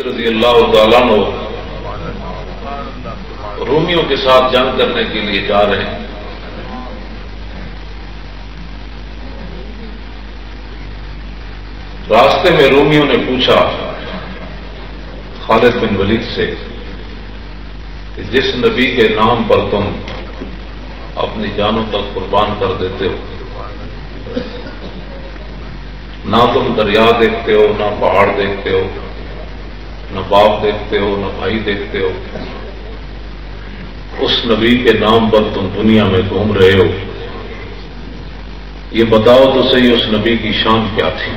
رضی اللہ تعالیٰ عنہ رومیوں کے ساتھ جنگ کرنے کے لیے جا رہے ہیں۔ راستے میں رومیوں نے پوچھا خالد بن ولید سے کہ جس نبی کے نام پر تم اپنی جانوں تک قربان کر دیتے ہو، نہ تم دریا دیکھتے ہو، نہ پہاڑ دیکھتے ہو، نہ باپ دیکھتے ہو، نہ بھائی دیکھتے ہو، اس نبی کے نام پر تم دنیا میں گھوم رہے ہو، یہ بتاؤ تو صحیح اس نبی کی شان کیا تھی؟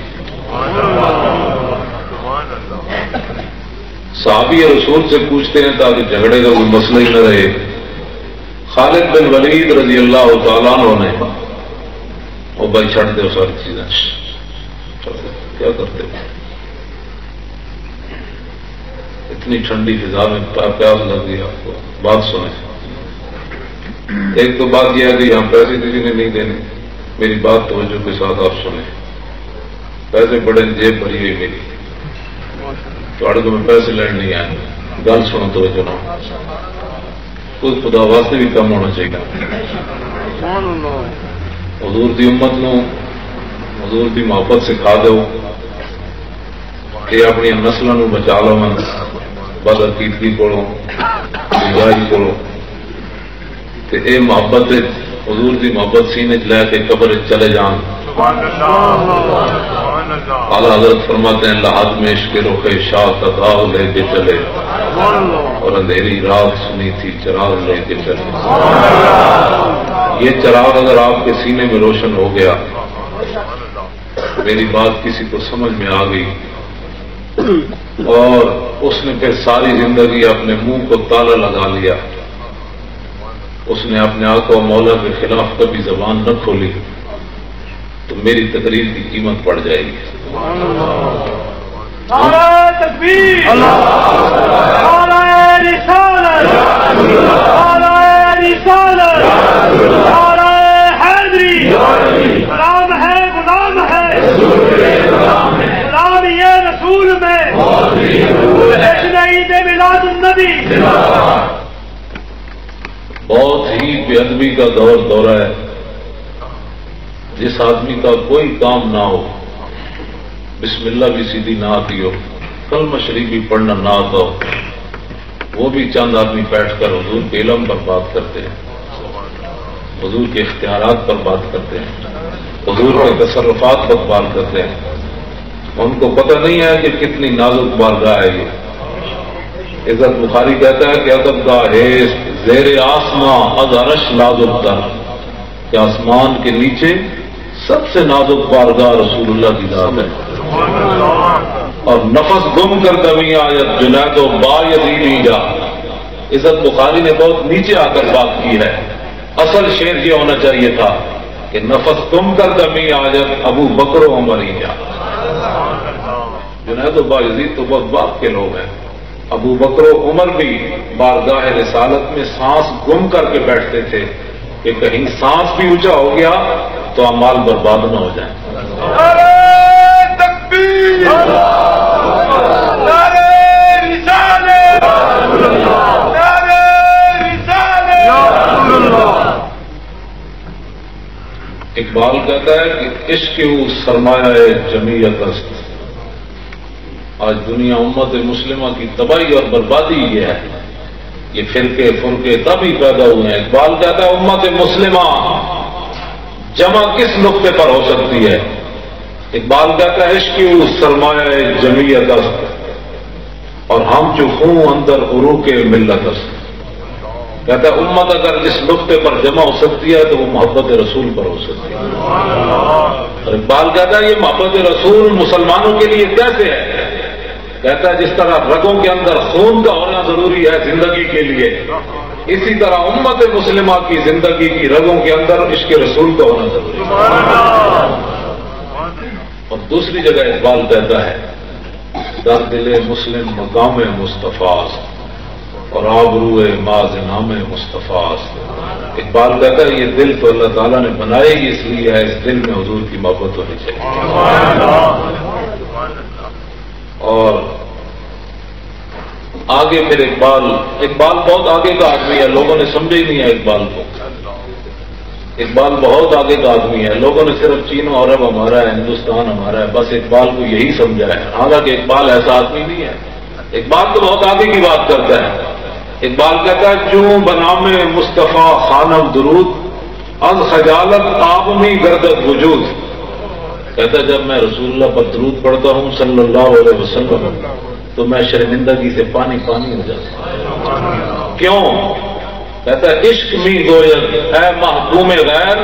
صحابی رسول سے پوچھتے ہیں تاکہ جھگڑے کا کوئی مسئلہ ہی نہ رہے۔ خالد بن ولید رضی اللہ تعالیٰ عنہ نے وہ بھائی چھڑ دے ساری چیزیں، کیا کرتے ہو؟ اتنی ٹھنڈی فضا میں پیاس لگ گئی آپ کو، بات سنیں۔ ایک تو بات یہ ہے کہ یہاں پیسے کسی نے نہیں دینے، میری بات توجہ کے ساتھ آپ سنیں۔ پیسے بڑے جیب بھری ہوئی میری، تھوڑے کو میں پیسے لین نہیں آئے، گل سنو توجہ نہ، خود خدا واسطے بھی کم ہونا چاہیے۔ حضور دی امت نو حضور دی محبت سکھا دو کہ اپنی نسلوں نو بچا لو، من بدعقیدگی کولوں برائی کولوں، تے اے محبت حضور دی محبت سینے چ لے کے قبر چلے جان۔ اعلی حضرت فرماتے ہیں لحد میں عشق رخ شاہ تداؤ لے کے چلے، اور اندھیری رات سنی تھی چراغ لے کے چلے۔ یہ چراغ اگر آپ کے سینے میں روشن ہو گیا، میری بات کسی کو سمجھ میں آ گئی، اور اس نے پھر ساری زندگی اپنے منہ کو تالا لگا لیا، اس نے اپنے آقا و مولا کے خلاف کبھی زبان نہ کھولی، تو میری تقریر کی قیمت پڑ جائے گی۔ نعرہ تکبیر، نعرہ رسالت، نعرہ رسالت، نعرہ حیدری، غلام ہے غلام ہے غلام یہ رسول میں جشن عید میلاد النبی۔ بہت ہی بے ادبی کا دورہ ہے۔ جس آدمی کا کوئی کام نہ ہو، بسم اللہ بھی سیدھی نہ آتی ہو، کلمہ شریف بھی پڑھنا نہ آتا ہو، وہ بھی چند آدمی بیٹھ کر حضور کے علم پر بات کرتے ہیں، حضور کے اختیارات پر بات کرتے ہیں، حضور کے تصرفات پر بات کرتے ہیں۔ ان کو پتہ نہیں ہے کہ کتنی نازک بارگاہ ہے یہ۔ عزت بخاری کہتا ہے کہ ادب کا حیث زیر آسماں از عرش نازک تر، کہ آسمان کے نیچے سب سے نازک بارگاہ رسول اللہ کی ذات ہے۔ اور نفس گم کر کبھی آیت جنید و با یزیدی جا، عزت بخاری نے بہت نیچے آ کر بات کی ہے۔ اصل شعر یہ ہونا چاہیے تھا کہ نفس گم کر کبھی آیت ابو بکر و عمر ہی جا۔ جنید و با یزید تو بہت بات کے لوگ ہیں، ابو بکر و عمر بھی بارگاہ رسالت میں سانس گم کر کے بیٹھتے تھے کہ کہیں سانس بھی اونچا ہو گیا تو اعمال برباد نہ ہو جائیں۔ نعرہ تکبیر، نعرہ رسالت، نعرہ رسالت۔ اقبال کہتا ہے کہ عشق او سرمایہ جمعیت است۔ آج دنیا امت مسلمہ کی تباہی اور بربادی یہ ہے، یہ فرقے فرقے تبھی پیدا ہوئے ہیں۔ اقبال کہتا ہے امت مسلمہ جمع کس نقطے پر ہو سکتی ہے؟ اقبال کہتا ہے عشق او سرمایہ جمعیت است، اور ہم جو خون اندر عروق ملت است۔ کہتا ہے امت اگر جس نقطے پر جمع ہو سکتی ہے تو وہ محبت رسول پر ہو سکتی ہے۔ اور اقبال کہتا ہے یہ محبت رسول مسلمانوں کے لیے کیسے ہے؟ کہتا ہے جس طرح رگوں کے اندر خون کا ہونا ضروری ہے زندگی کے لیے، اسی طرح امت مسلمہ کی زندگی کی رگوں کے اندر عشق رسول کا ہونا ضروری ہے۔ اور دوسری جگہ اقبال کہتا ہے در دل مسلم مقام مصطفیٰ اور آبروئے ماز نام مصطفیٰ۔ اقبال کہتا ہے یہ دل تو اللہ تعالیٰ نے بنائے ہی اس لیے ہے، اس دل میں حضور کی محبت ہونی چاہیے۔ اور آگے پھر اقبال بہت آگے کا آدمی ہے، لوگوں نے سمجھا ہی نہیں ہے اقبال کو. اقبال بہت آگے کا آدمی ہے، لوگوں نے صرف چین اور عرب ہمارا ہے، ہندوستان ہمارا ہے، بس اقبال کو یہی سمجھا ہے. حالانکہ اقبال ایسا آدمی نہیں ہے. اقبال تو بہت آگے کی بات کرتا ہے. اقبال کہتا ہے چوں بنام مصطفیٰ خانم درود از خجالت آبمی گردت وجود. کہتا ہے جب میں رسول اللہ پر درود پڑھتا ہوں صلی اللہ علیہ وسلم تو میں شرمندگی سے پانی پانی ہو جاتا ہوں. کیوں؟ کہتا ہے عشق می گوید اے محکوم غیر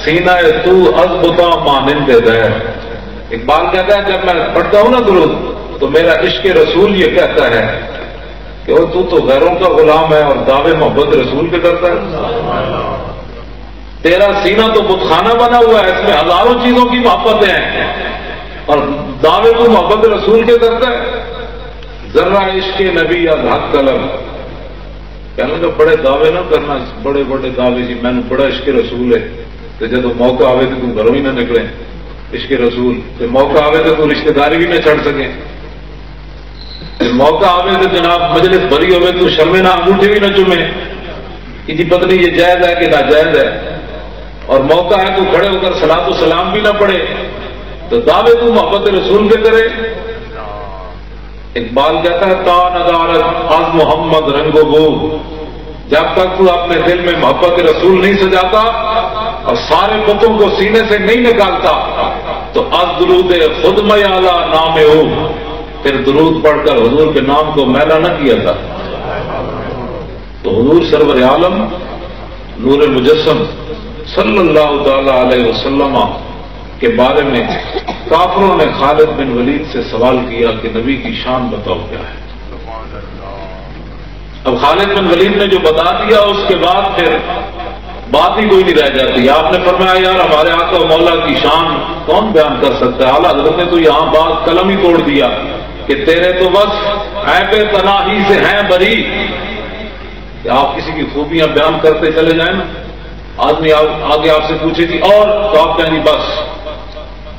سینہ تو از بتا مانند غیر. اقبال کہتا ہے جب میں پڑھتا ہوں نا درود تو میرا عشق رسول یہ کہتا ہے کہ وہ تو غیروں کا غلام ہے اور دعوے محبت رسول کے کرتا ہے. تیرا سینہ تو بت خانہ بنا ہوا ہے، اس میں ہزاروں چیزوں کی محبتیں ہیں اور دعوے کو محبت رسول کے کرتا ہے. ذرا عشق نبی یا حق قلم کہنے لگا بڑے دعوے نہ کرنا، بڑے بڑے دعوے جی میں نے بڑا عشق رسول ہے تو جب موقع آئے تو تم گھروں ہی نہ نکلے. عشق رسول تو موقع آئے تو رشتے داری بھی نہ چھڑ سکیں. موقع آئے تو جناب مجلس بھری ہوئے تو شرمے نہ انگوٹھے بھی نہ چومے کہ جی پتہ نہیں یہ جائز ہے کہ ناجائز ہے. اور موقع ہے تو کھڑے ہو کر صلاۃ و سلام بھی نہ پڑھے تو دعوے تو محبت رسول کے کرے. اقبال کہتا ہے تا ندارت از محمد رنگ و بو، جب تک تو اپنے دل میں محبت رسول نہیں سجاتا اور سارے بتوں کو سینے سے نہیں نکالتا تو از درود خود میالا نام ہو، پھر درود پڑھ کر حضور کے نام کو میلا نہ کیا تھا. تو حضور سرور عالم نور مجسم صلی اللہ تعالی علیہ وسلم کے بارے میں کافروں نے خالد بن ولید سے سوال کیا کہ نبی کی شان بتاؤ کیا ہے. اب خالد بن ولید نے جو بتا دیا اس کے بعد پھر بات ہی کوئی نہیں رہ جاتی. آپ نے فرمایا یار ہمارے آقا و مولا کی شان کون بیان کر سکتا ہے. اعلیٰ حضرت نے تو یہاں بات قلم ہی توڑ دیا کہ تیرے تو بس عیب تناہی سے ہیں بری. کہ آپ کسی کی خوبیاں بیان کرتے چلے جائیں نا، آدمی آگے آپ سے پوچھے گی اور تو آپ کہیں گی بس.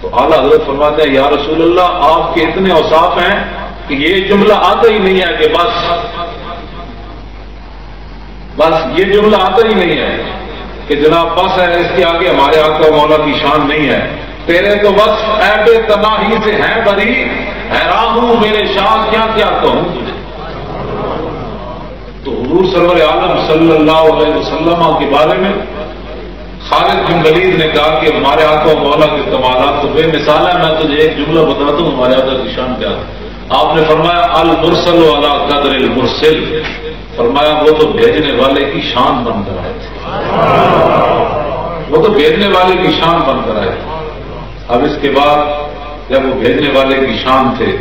تو اعلیٰ حضرت فرماتے ہیں یا رسول اللہ آپ کے اتنے اوصاف ہیں کہ یہ جملہ آتا ہی نہیں ہے کہ بس یہ جملہ آتا ہی نہیں ہے کہ جناب بس ہے، اس کے آگے ہمارے آقا مولا کی شان نہیں ہے. تیرے تو بس عیب تناہی سے ہیں بری، حیران ہوں میرے شاہ کیا کیا کہوں تجھے. تو حضور سرور عالم صلی اللہ علیہ وسلم کے بارے میں خالد بن ولید نے کہا کہ ہمارے آقا و مولا کے کمالات تو بے مثال ہے. میں تجھے ایک جملہ بتاتا ہوں ہمارے آقا کی شان کیا ہے. آپ نے فرمایا المرسل علی قدر المرسل، فرمایا وہ تو بھیجنے والے کی شان بن کر آئے تھے. وہ تو بھیجنے والے کی شان بن کر آئے تھے. اب اس کے بعد جب وہ بھیجنے والے کی شان تھے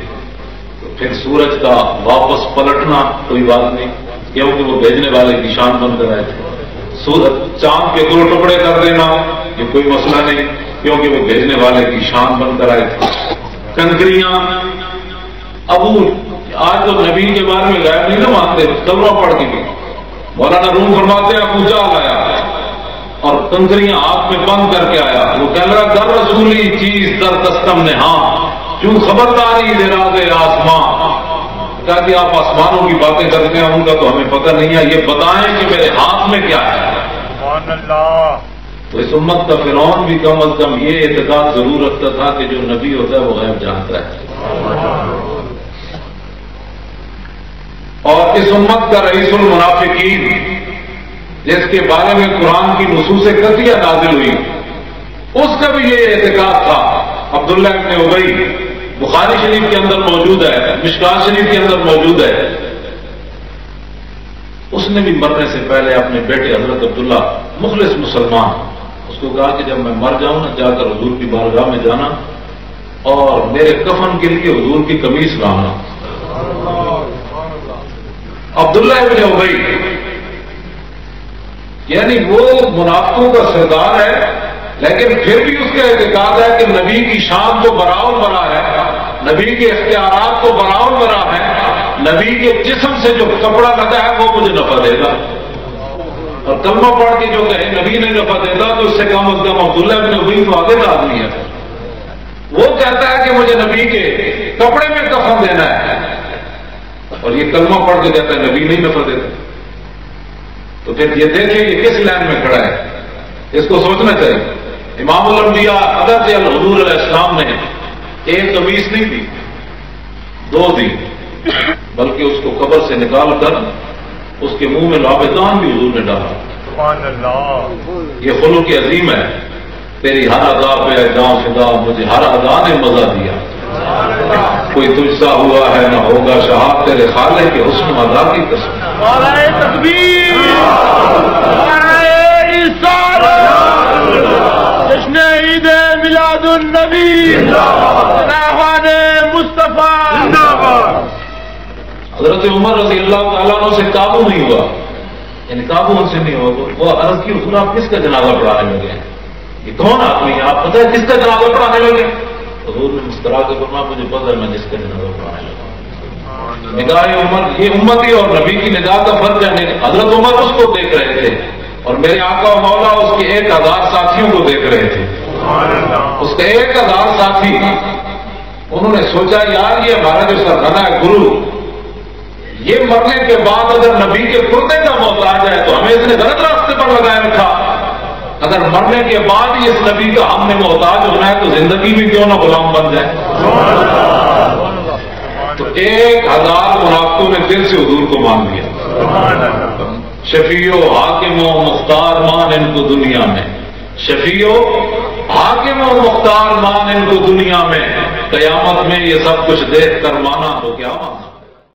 تو پھر سورج کا واپس پلٹنا کوئی بات نہیں کیونکہ وہ بھیجنے والے کی شان بن کر آئے تھے. سورج چاند کے 2 ٹکڑے کر دینا یہ کوئی مسئلہ نہیں کیونکہ وہ بھیجنے والے کی شان بن کر آئے تھے. کنکریاں ابو آج تو نبی کے بارے میں غائب نہیں نہ مانتے، تورا پڑھ کے بھی مولانا روم فرماتے ہیں ابو جہل آیا اور کنکریاں ہاتھ میں بند کر کے آیا. وہ کہہ رہا در رسولی چیز در دستم نے ہاں کیوں خبرداری دے راز آسماں. کہا کہ آپ آسمانوں کی باتیں کرتے ہیں ان کا تو ہمیں پتہ نہیں ہے، یہ بتائیں کہ میرے ہاتھ میں کیا ہے. سبحان اللہ. تو اس امت کا فرعون بھی کم از کم یہ اعتقاد ضرور رکھتا تھا کہ جو نبی ہوتا ہے وہ غیب جانتا ہے. اور اس امت کا رئیس المنافقین جس کے بارے میں قرآن کی نصوص قطعیہ نازل ہوئی اس کا بھی یہ اعتقاد تھا. عبداللہ ابن ابی بخاری شریف کے اندر موجود ہے، مشکات شریف کے اندر موجود ہے. اس نے بھی مرنے سے پہلے اپنے بیٹے حضرت عبداللہ مخلص مسلمان اس کو کہا کہ جب میں مر جاؤں نا جا کر حضور کی بارگاہ میں جانا اور میرے کفن کے لیے حضور کی قمیص لانا. عبداللہ ابن ابی یعنی وہ منافقوں کا سردار ہے لیکن پھر بھی اس کا اعتقاد ہے کہ نبی کی شان تو براول برا ہے، نبی کے اختیارات تو براول برا ہے، نبی کے جسم سے جو کپڑا لگا ہے وہ مجھے نفع دے گا. اور کلمہ پڑھ کے جو کہے نبی نے نفع دے گا تو اس سے کم از کم عبداللہ ابن ابی تو آگے کا آدمی ہے. وہ کہتا ہے کہ مجھے نبی کے کپڑے میں کفن دینا ہے اور یہ کلمہ پڑھ کے کہتا ہے نبی نہیں نفرت دیتا، تو پھر یہ دیکھیں یہ کس لائن میں کھڑا ہے، اس کو سوچنا چاہیے۔ امام الانبیاء حضرت الحضور علیہ السلام نے ایک قمیص نہیں دی، 2 دی، بلکہ اس کو قبر سے نکال کر اس کے منہ میں لابدان بھی حضور نے ڈالا۔ سبحان اللہ، یہ خلق عظیم ہے۔ تیری ہر ادا پہ جاں فدا، مجھے ہر ادا نے مزہ دیا، کوئی تجھ سا ہوا ہے نہ ہوگا شہاب، تیرے خالق کے حسن ادا کی قسم۔ نعرہ تکبیر، نعرہ رسالت، جشن عید میلاد النبی، راہان مصطفیٰ۔ حضرت عمر رضی اللہ تعالیٰ عنہ سے قابو نہیں ہوا، یعنی قابو ان سے نہیں ہوا، وہ عرض کی حضور آپ کس کا جنازہ پڑھانے لگے ہیں؟ یہ کون آدمی ہے آپ پتہ ہے کس کا جنازہ پڑھانے لگے؟ حضور نے مسکرا کے فرمایا مجھے پتہ ہے میں جس کا جنازہ پڑھانے لگا۔ نگاہ عمر، یہ امتی اور نبی کی نگاہ کا فرق ہے۔ حضرت عمر اس کو دیکھ رہے تھے اور میرے آقا و مولا اس کے 1000 ساتھیوں کو دیکھ رہے تھے۔ اس کے 1000 ساتھی، انہوں نے سوچا یار یہ ہمارا جو سرکردہ ہے گرو، یہ مرنے کے بعد اگر نبی کے کردے کا محتاج ہے تو ہمیں اس نے غلط راستے پر لگایا رکھا، اگر مرنے کے بعد ہی اس نبی کا ہم نے محتاج ہونا ہے تو زندگی میں کیوں نہ غلام بن جائے۔ تو 1000 منافقوں نے دل سے حضور کو مان لیا۔ شفیع و حاکم و مختار مان ان کو دنیا میں، شفیع و حاکم و مختار مان ان کو دنیا میں، قیامت میں یہ سب کچھ دیکھ کر مانا تو کیا مانا۔